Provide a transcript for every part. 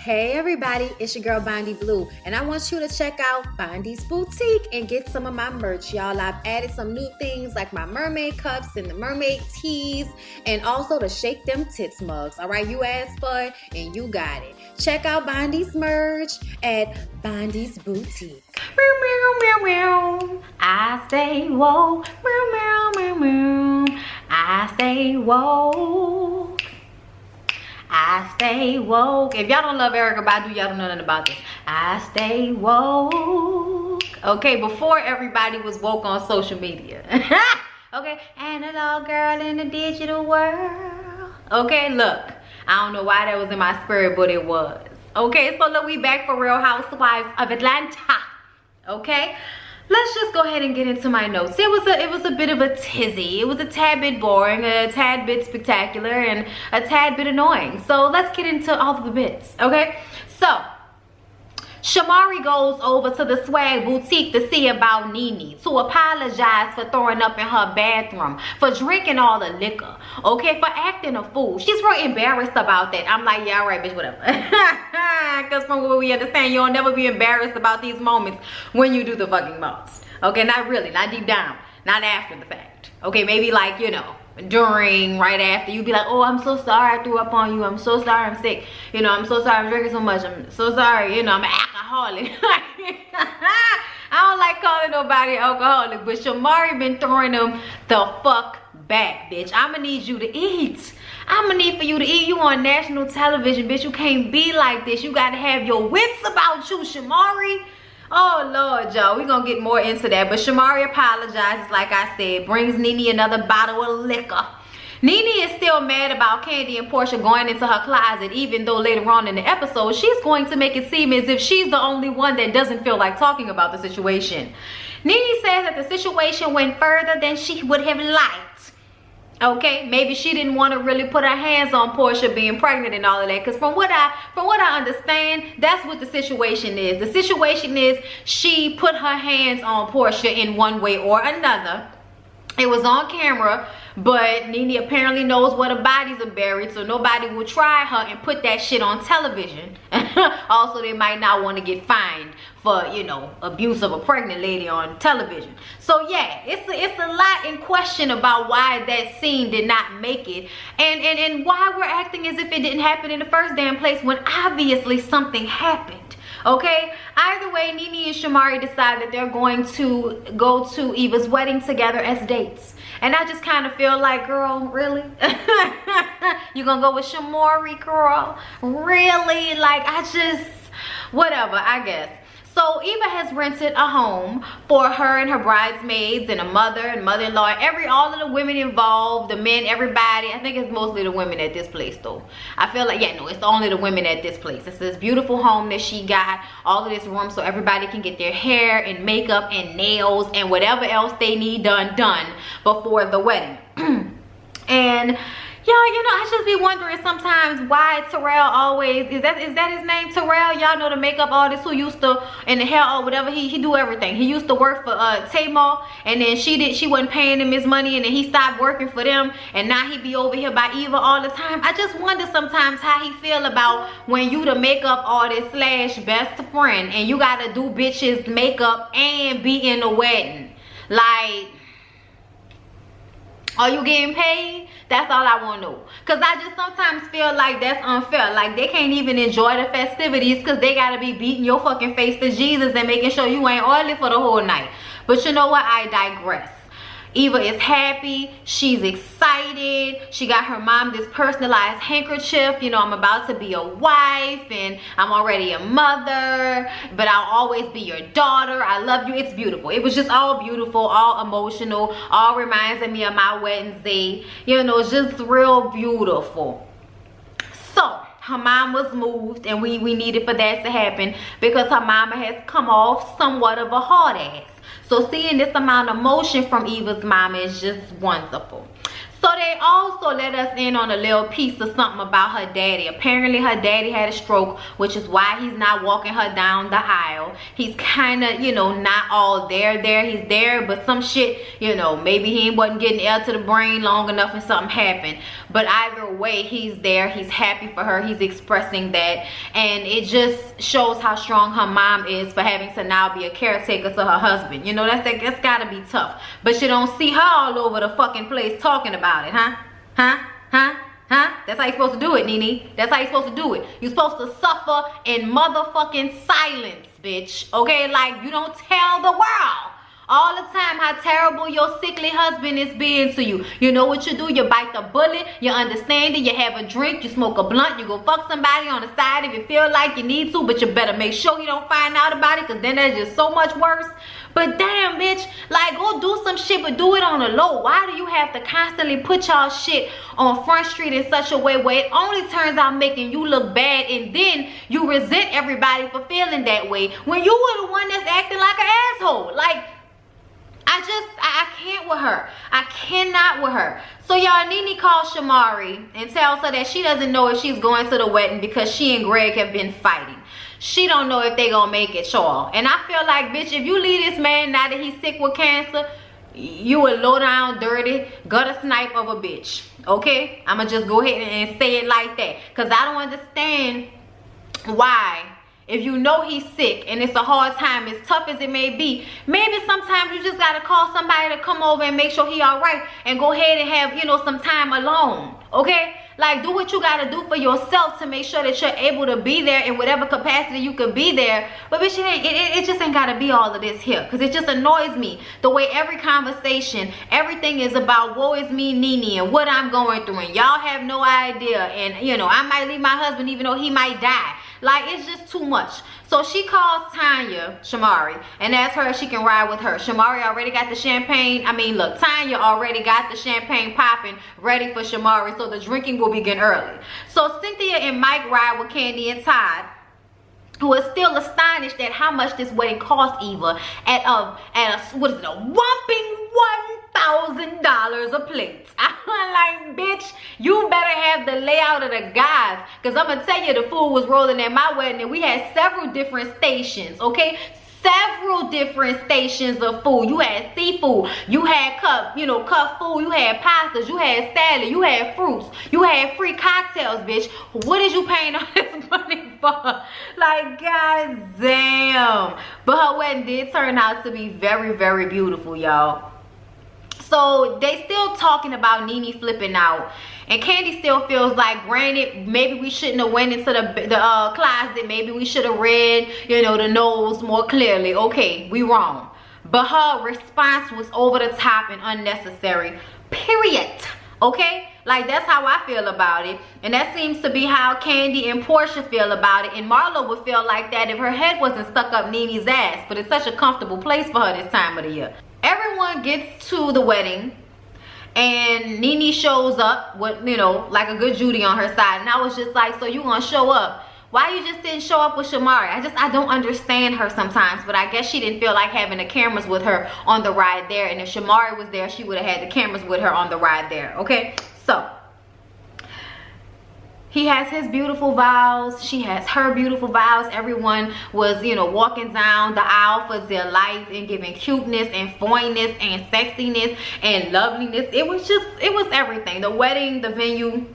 Hey everybody, it's your girl Bondy Blue, and I want you to check out Bondy's Boutique and get some of my merch, y'all. I've added some new things like my mermaid cups and the mermaid tees, and also the Shake Them Tits mugs. All right, you asked for it and you got it. Check out Bondy's merch at Bondy's Boutique. I stay woke. I stay woke. I stay woke. If y'all don't love Erykah Badu, y'all don't know nothing about this. I stay woke. Okay, before everybody was woke on social media. Okay, analog girl in the digital world. Okay, look, I don't know why that was in my spirit, but it was. Okay, so look, we back for Real Housewives of Atlanta. Okay, let's just go ahead and get into my notes. It was a bit of a tizzy. It was a tad bit boring, a tad bit spectacular, and a tad bit annoying. So let's get into all of the bits, okay? So Shamari goes over to the swag boutique to see about Nene, to apologize for throwing up in her bathroom, for drinking all the liquor, okay, for acting a fool. She's real embarrassed about that. I'm like, yeah, all right, bitch, whatever. Because from what we understand, you'll never be embarrassed about these moments when you do the fucking most. Okay, not really, not deep down, not after the fact. Okay, maybe like, you know, during, right after, you'd be like, oh, I'm so sorry I threw up on you, I'm so sorry I'm sick, you know, I'm so sorry I'm drinking so much, I'm so sorry, you know, I'm an alcoholic. I don't like calling nobody alcoholic, but Shamari been throwing them the fuck back, bitch. I'ma need you to eat. I'ma need for you to eat. You on national television, bitch. You can't be like this. You gotta have your wits about you, Shamari. Oh Lord, y'all, we're gonna get more into that, but Shamari apologizes, like I said, brings Nene another bottle of liquor. Nene is still mad about Candy and Portia going into her closet, even though later on in the episode she's going to make it seem as if she's the only one that doesn't feel like talking about the situation. Nene says that the situation went further than she would have liked. Okay, maybe she didn't want to really put her hands on Portia being pregnant and all of that, because from what I understand, that's what the situation is. The situation is she put her hands on Portia in one way or another. It was on camera, but Nene apparently knows where the bodies are buried, so nobody will try her and put that shit on television. Also, they might not want to get fined for, you know, abuse of a pregnant lady on television. So yeah, it's a lot in question about why that scene did not make it, and why we're acting as if it didn't happen in the first damn place when obviously something happened. Okay, either way, Nene and Shamari decide that they're going to go to Eva's wedding together as dates. And I just kind of feel like, girl, really? You gonna go with Shamari, girl? Really? Like, whatever, I guess. So Eva has rented a home for her and her bridesmaids and a mother and mother-in-law, all of the women involved, the men, everybody. I think it's mostly the women at this place though. I feel like, yeah, no, it's only the women at this place. It's this beautiful home that she got, all of this room so everybody can get their hair and makeup and nails and whatever else they need done before the wedding. And y'all, you know, I just be wondering sometimes why Terrell always, is that his name, Terrell? Y'all know the makeup artist who used to, and the hair or whatever, he do everything. He used to work for Tamar, and then she wasn't paying him his money, and then he stopped working for them, and now he be over here by Eva all the time. I just wonder sometimes how he feel about when you the makeup artist / best friend, and you gotta do bitches makeup and be in a wedding. Like, are you getting paid? That's all I want to know. Because I just sometimes feel like that's unfair. Like, they can't even enjoy the festivities because they got to be beating your fucking face to Jesus and making sure you ain't oily for the whole night. But you know what? I digress. Eva is happy. She's excited. She got her mom this personalized handkerchief. You know, I'm about to be a wife and I'm already a mother, but I'll always be your daughter. I love you. It's beautiful. It was just all beautiful, all emotional, all reminds me of my wedding day. You know, it's just real beautiful. So her mom was moved, and we needed for that to happen because her mama has come off somewhat of a hard ass. So seeing this amount of emotion from Eva's mama is just wonderful. So they also let us in on a little piece of something about her daddy. Apparently her daddy had a stroke, which is why he's not walking her down the aisle. He's kind of, you know, not all there. He's there, but some shit, you know, maybe he wasn't getting air to the brain long enough and something happened. but either way, he's there, he's happy for her, he's expressing that, and it just shows how strong her mom is for having to now be a caretaker to her husband. You know, that's gotta be tough. But you don't see her all over the fucking place talking about it, huh? That's how you're supposed to do it, Nene. That's how you're supposed to do it. You're supposed to suffer in motherfucking silence, bitch. Okay, like you don't tell the world all the time how terrible your sickly husband is being to you. You know what you do? You bite the bullet, you understand it, you have a drink, you smoke a blunt, you go fuck somebody on the side if you feel like you need to, but you better make sure he don't find out about it, because then that's just so much worse. But damn, bitch, like go do some shit, but do it on the low. Why do you have to constantly put y'all shit on Front Street in such a way where it only turns out making you look bad, and then you resent everybody for feeling that way when you were the one that's acting like an asshole? Like, I can't with her. I cannot with her. So y'all, Nene calls Shamari and tells her that she doesn't know if she's going to the wedding because she and Greg have been fighting. She don't know if they gonna make it, y'all. And I feel like, bitch, if you leave this man now that he's sick with cancer, you a low down, dirty, gutter snipe of a bitch. Okay? I'ma just go ahead and say it like that. Because I don't understand why, if you know he's sick and it's a hard time, as tough as it may be, maybe sometimes you just gotta call somebody to come over and make sure he all right, and go ahead and have, you know, some time alone. Okay? Like, do what you gotta do for yourself to make sure that you're able to be there in whatever capacity you could be there. But bitch, it just ain't gotta be all of this here, because it just annoys me the way every conversation, everything is about woe is me, Nene, and what I'm going through, and y'all have no idea, and you know, I might leave my husband even though he might die. Like, it's just too much. So she calls Tanya, Shamari, and asks her if she can ride with her. Shamari already got the champagne. I mean, look, Tanya already got the champagne popping, ready for Shamari, so the drinking will begin early. So Cynthia and Mike ride with Candy and Todd, who is still astonished at how much this wedding cost Eva at a what is it, a whopping $1,000 a plate. I'm like, bitch, you better have the layout of the gods, because I'm gonna tell you, the food was rolling at my wedding, and we had several different stations, okay? Several different stations of food. You had seafood, you had cup food, you had pastas, you had salad, you had fruits, you had free cocktails, bitch. What is you paying all this money for? Like, god damn. But her wedding did turn out to be very, very beautiful, y'all. So they still talking about Nene flipping out, and Candy still feels like, granted, maybe we shouldn't have went into the closet, maybe we should have read, you know, the nose more clearly. Okay, we wrong, but her response was over the top and unnecessary, period. Okay, like, that's how I feel about it, and that seems to be how Candy and Portia feel about it, and Marlo would feel like that if her head wasn't stuck up Nene's ass, but it's such a comfortable place for her this time of the year. Everyone gets to the wedding, and Nene shows up with, you know, like a good Judy on her side, and I was just like, so you gonna show up? Why you just didn't show up with Shamari? I don't understand her sometimes, but I guess she didn't feel like having the cameras with her on the ride there, and if Shamari was there, she would have had the cameras with her on the ride there. Okay, so he has his beautiful vows, she has her beautiful vows. Everyone was, you know, walking down the aisle for their life and giving cuteness and foyness and sexiness and loveliness. It was everything. The wedding, the venue,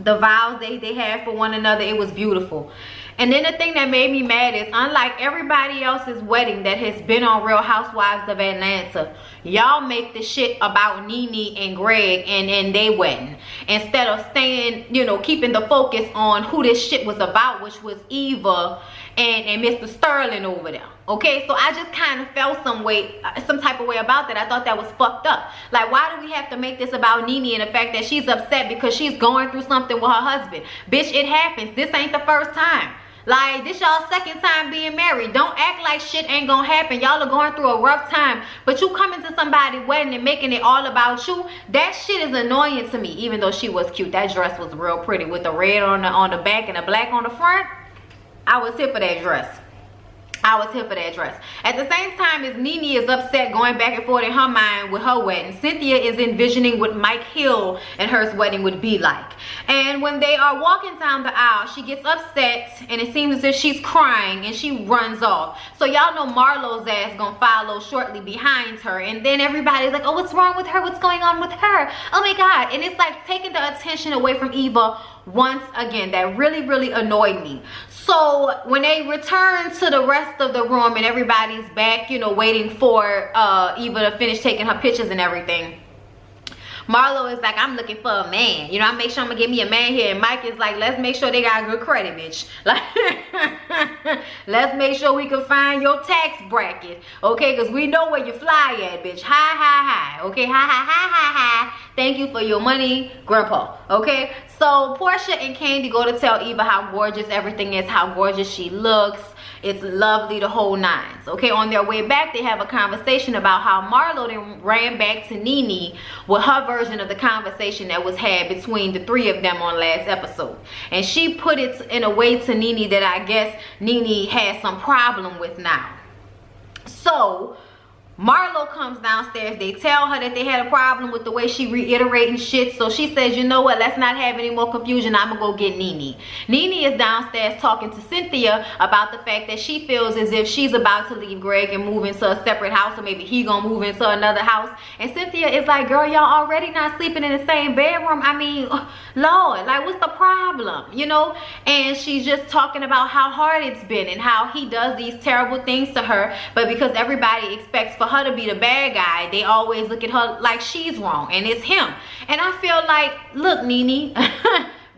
the vows they had for one another, it was beautiful. And then the thing that made me mad is, unlike everybody else's wedding that has been on Real Housewives of Atlanta, y'all make the shit about Nene and Greg and they wedding, instead of staying, you know, keeping the focus on who this shit was about, which was Eva and Mr. Sterling over there. Okay, so I just kind of felt some type of way about that. I thought that was fucked up. Like, why do we have to make this about Nene and the fact that she's upset because she's going through something with her husband? Bitch, it happens. This ain't the first time. Like, this y'all second time being married. Don't act like shit ain't gonna happen. Y'all are going through a rough time, but you coming to somebody's wedding and making it all about you, that shit is annoying to me. Even though she was cute, that dress was real pretty with the red on the back and the black on the front. I was here for that dress. I was here for that dress. At the same time as Nene is upset going back and forth in her mind with her wedding, Cynthia is envisioning what Mike Hill and her wedding would be like. And when they are walking down the aisle, she gets upset and it seems as if she's crying and she runs off. So y'all know Marlo's ass gonna follow shortly behind her. And then everybody's like, oh, what's wrong with her? What's going on with her? Oh my God. And it's like taking the attention away from Eva once again. That really, really annoyed me. So when they return to the rest of the room and everybody's back, you know, waiting for Eva to finish taking her pictures and everything, Marlo is like, I'm looking for a man. You know, I make sure I'm gonna get me a man here. And Mike is like, let's make sure they got good credit, bitch. Like, let's make sure we can find your tax bracket. Okay, because we know where you fly at, bitch. Hi. Okay, hi. Thank you for your money, grandpa. Okay, so Portia and Candy go to tell Eva how gorgeous everything is, how gorgeous she looks. It's lovely, the whole nines. Okay, on their way back, they have a conversation about how Marlo then ran back to Nene with her version of the conversation that was had between the three of them on last episode. And she put it in a way to Nene that I guess Nene has some problem with now. So Marlo comes downstairs. They tell her that they had a problem with the way she reiterating shit. So she says, you know what, let's not have any more confusion. I'm gonna go get Nene. Nene is downstairs talking to Cynthia about the fact that she feels as if she's about to leave Greg and move into a separate house, or maybe he gonna move into another house. And Cynthia is like, girl, y'all already not sleeping in the same bedroom. I mean, Lord, like, what's the problem, you know? And she's just talking about how hard it's been and how he does these terrible things to her, but because everybody expects for her to be the bad guy, they always look at her like she's wrong and it's him. And I feel like, look, Nene,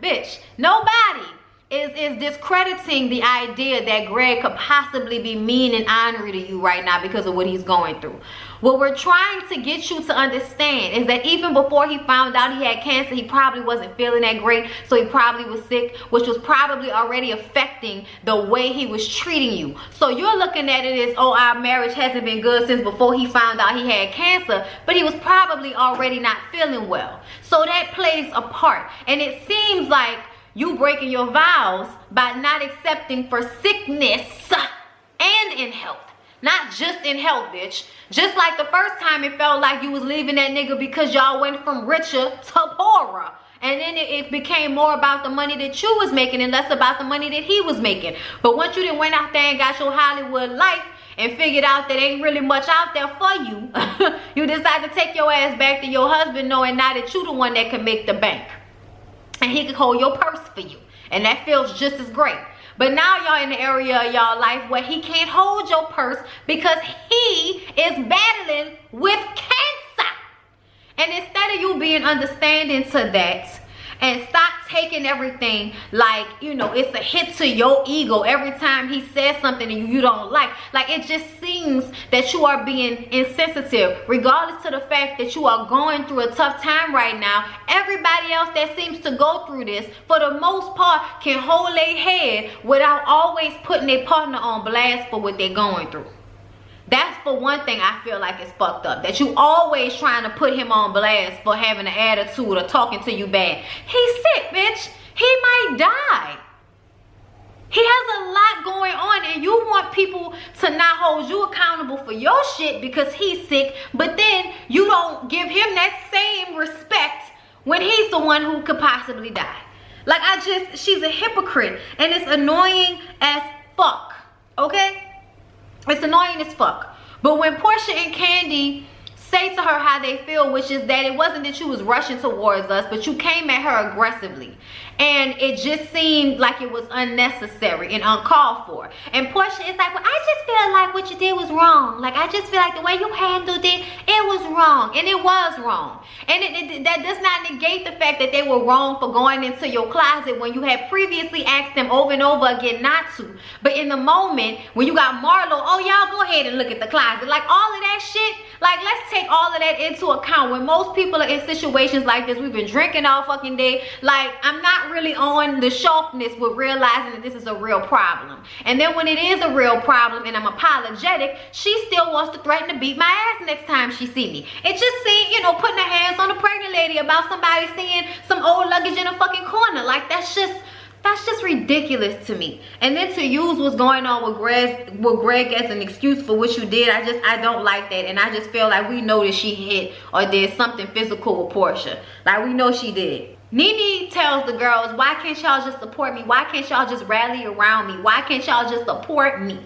bitch, nobody is discrediting the idea that Greg could possibly be mean and ornery to you right now because of what he's going through. What we're trying to get you to understand is that even before he found out he had cancer, he probably wasn't feeling that great, so he probably was sick, which was probably already affecting the way he was treating you. So you're looking at it as, oh, our marriage hasn't been good since before he found out he had cancer, but he was probably already not feeling well. So that plays a part. And it seems like you breaking your vows by not accepting for sickness and in health. Not just in health, bitch. Just like the first time it felt like you was leaving that nigga because y'all went from richer to poorer. And then it became more about the money that you was making and less about the money that he was making. But once you done went out there and got your Hollywood life and figured out that ain't really much out there for you, you decide to take your ass back to your husband knowing now that you the one that can make the bank. And he can hold your purse for you. And that feels just as great. But now y'all in the area of y'all life where he can't hold your purse because he is battling with cancer. And instead of you being understanding to that and stop taking everything like, you know, it's a hit to your ego every time he says something and you don't like it just seems that you are being insensitive, regardless to the fact that you are going through a tough time right now. Everybody else that seems to go through this, for the most part, can hold their head without always putting their partner on blast for what they're going through. That's for one thing I feel like it's fucked up. That you always trying to put him on blast for having an attitude or talking to you bad. He's sick, bitch. He might die. He has a lot going on and you want people to not hold you accountable for your shit because he's sick, but then you don't give him that same respect when he's the one who could possibly die. Like, she's a hypocrite and it's annoying as fuck, okay? It's annoying as fuck. But when Portia and Candy say to her how they feel, which is that it wasn't that you was rushing towards us, but you came at her aggressively. And it just seemed like it was unnecessary and uncalled for. And Portia is like, well, I just feel like what you did was wrong. Like, I just feel like the way you handled it, it was wrong. And it was wrong. And that does not negate the fact that they were wrong for going into your closet when you had previously asked them over and over again not to. But in the moment, when you got Marlo, oh, y'all go ahead and look at the closet. Like, all of that shit, like, let's take all of that into account. When most people are in situations like this, we've been drinking all fucking day. Like, I'm not really on the sharpness with realizing that this is a real problem. And then when it is a real problem and I'm apologetic, she still wants to threaten to beat my ass next time she see me. It just seems, you know, putting her hands on a pregnant lady about somebody seeing some old luggage in a fucking corner. Like, that's That's just ridiculous to me. And then to use what's going on with Greg as an excuse for what you did, I don't like that. And I just feel like we know that she hit or did something physical with Portia. Like, we know she did. Nene tells the girls, why can't y'all just support me? Why can't y'all just rally around me? Why can't y'all just support me?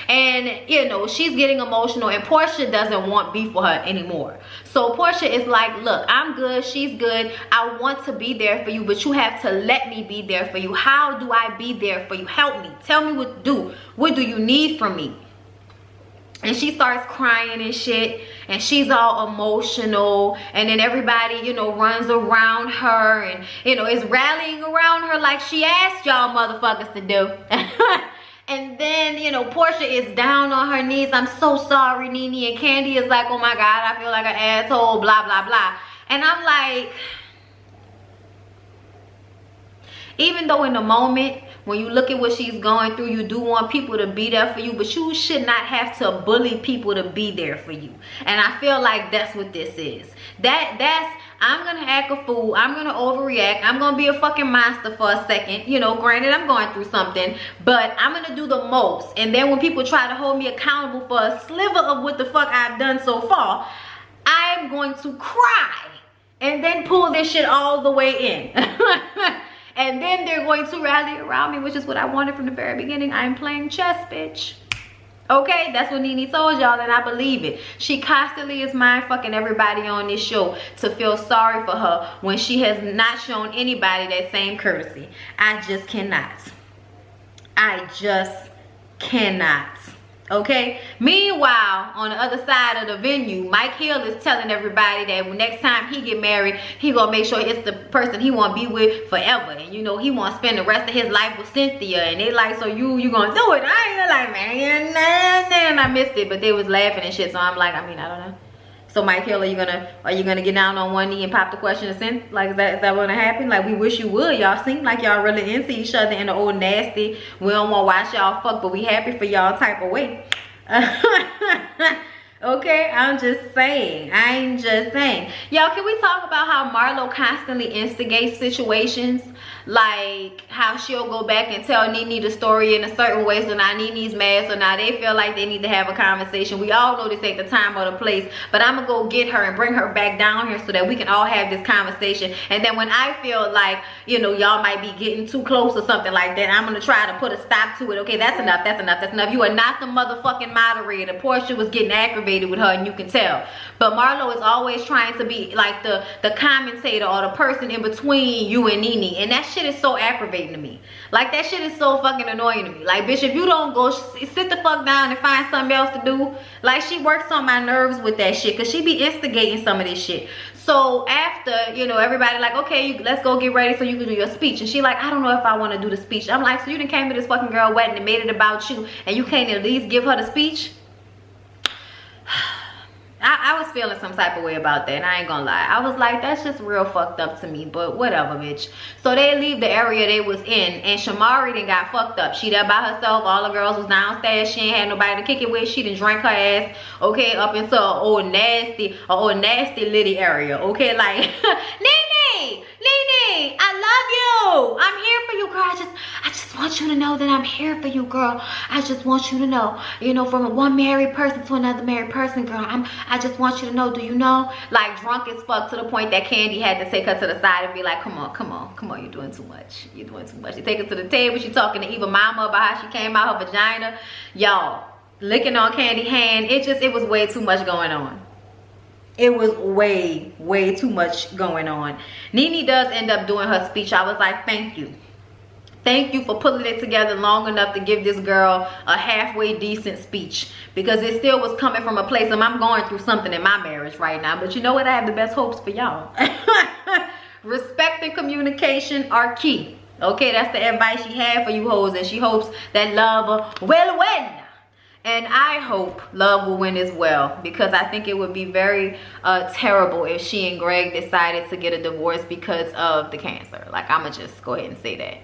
And, you know, she's getting emotional, and Portia doesn't want beef with her anymore. So Portia is like, look, I'm good, she's good. I want to be there for you, but you have to let me be there for you. How do I be there for you? Help me. Tell me what to do. What do you need from me? And she starts crying and shit, and she's all emotional, and then everybody, you know, runs around her and, you know, is rallying around her like she asked y'all motherfuckers to do. And then, you know, Portia is down on her knees. I'm so sorry, Nene. And Candy is like, oh my God, I feel like an asshole, blah, blah, blah. And I'm like, even though in the moment, when you look at what she's going through, you do want people to be there for you, but you should not have to bully people to be there for you. And I feel like that's what this is. I'm gonna act a fool, I'm gonna overreact, I'm gonna be a fucking monster for a second. You know, granted, I'm going through something, but I'm gonna do the most. And then when people try to hold me accountable for a sliver of what the fuck I've done so far, I'm going to cry and then pull this shit all the way in. And then they're going to rally around me, which is what I wanted from the very beginning. I'm playing chess, bitch. Okay, that's what Nene told y'all, and I believe it. She constantly is mind fucking everybody on this show to feel sorry for her when she has not shown anybody that same courtesy. I just cannot. I just cannot. Okay, meanwhile, on the other side of the venue, Mike Hill is telling everybody that when next time he get married, he gonna make sure it's the person he want to be with forever. And you know, he want to spend the rest of his life with Cynthia. And they like, so you gonna do it? I ain't like, man, nah. I missed it, but they was laughing and shit. So I'm like, I mean, I don't know. So Mike Hill, are you gonna get down on one knee and pop the question of Cynthia? Like, is that gonna happen? Like, we wish you would. Y'all seem like y'all really into each other in the old nasty, we don't want to watch y'all fuck, but we happy for y'all type of way. Okay, I'm just saying. I'm just saying. Y'all, can we talk about how Marlo constantly instigates situations? Like how she'll go back and tell Nene the story in a certain way, so now Nene's mad, so now they feel like they need to have a conversation. We all know this ain't the time or the place, but I'm gonna go get her and bring her back down here so that we can all have this conversation. And then when I feel like, you know, y'all might be getting too close or something like that, I'm gonna try to put a stop to it. Okay, that's enough, that's enough, that's enough. You are not the motherfucking moderator. Portia was getting aggravated with her, and you can tell. But Marlo is always trying to be like the commentator or the person in between you and Nene, and that shit is so aggravating to me. Like, that shit is so fucking annoying to me. Like, bitch, if you don't go sit the fuck down and find something else to do. Like, she works on my nerves with that shit, because she be instigating some of this shit. So after, you know, everybody like, okay, let's go get ready so you can do your speech. And she like, I don't know if I want to do the speech. I'm like, so you done came to this fucking girl wedding and made it about you, and you can't at least give her the speech? I was feeling some type of way about that, and I ain't gonna lie. I was like, that's just real fucked up to me, but whatever, bitch. So they leave the area they was in, and Shamari then got fucked up. She there by herself. All the girls was downstairs. She ain't had nobody to kick it with. She done drank her ass, okay, up into a old nasty litty area, okay, like, Nene, I love you. I'm here for you, girl. I just want you to know that I'm here for you, girl. I just want you to know, you know, from one married person to another married person, girl. I just want you to know, do you know? Like, drunk as fuck to the point that Candy had to take her to the side and be like, come on, you're doing too much. You're doing too much. She take her to the table. She talking to Eva Mama about how she came out her vagina. Y'all, licking on Candy's hand. It was way too much going on. It was way too much going on. Nene does end up doing her speech. I was like, thank you. Thank you for pulling it together long enough to give this girl a halfway decent speech. Because it still was coming from a place of, I'm going through something in my marriage right now. But you know what? I have the best hopes for y'all. Respect and communication are key. Okay, that's the advice she had for you hoes. And she hopes that love will win. And I hope love will win as well, because I think it would be very terrible if she and Greg decided to get a divorce because of the cancer. Like, I'ma just go ahead and say that.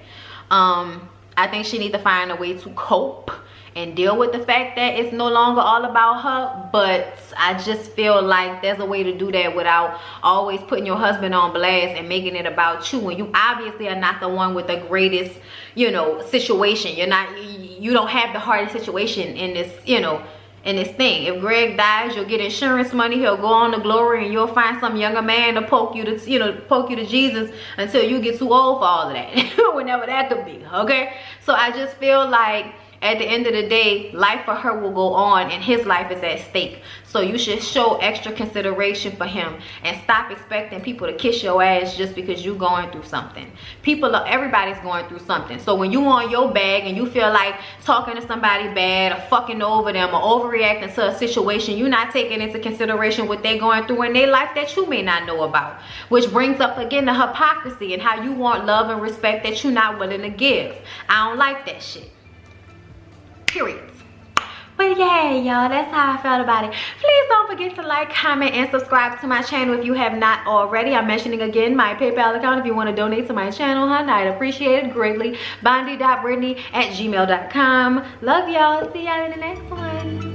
I think she needs to find a way to cope and deal with the fact that it's no longer all about her. But I just feel like there's a way to do that without always putting your husband on blast and making it about you, when you obviously are not the one with the greatest, you know, situation. You don't have the hardest situation in this, you know, in this thing. If Greg dies, you'll get insurance money, he'll go on to glory, and you'll find some younger man to poke you to Jesus until you get too old for all of that. Whenever that could be, okay? So I just feel like at the end of the day, life for her will go on and his life is at stake. So you should show extra consideration for him and stop expecting people to kiss your ass just because you're going through something. Everybody's going through something. So when you on your bag and you feel like talking to somebody bad or fucking over them or overreacting to a situation, you're not taking into consideration what they're going through in their life that you may not know about. Which brings up again the hypocrisy and how you want love and respect that you're not willing to give. I don't like that shit. Period. But yeah, y'all, that's how I felt about it. Please don't forget to like, comment, and subscribe to my channel if you have not already. I'm mentioning again my PayPal account if you want to donate to my channel, honey. I'd appreciate it greatly. BONDY.BRITTANY@gmail.com. Love y'all. See y'all in the next one.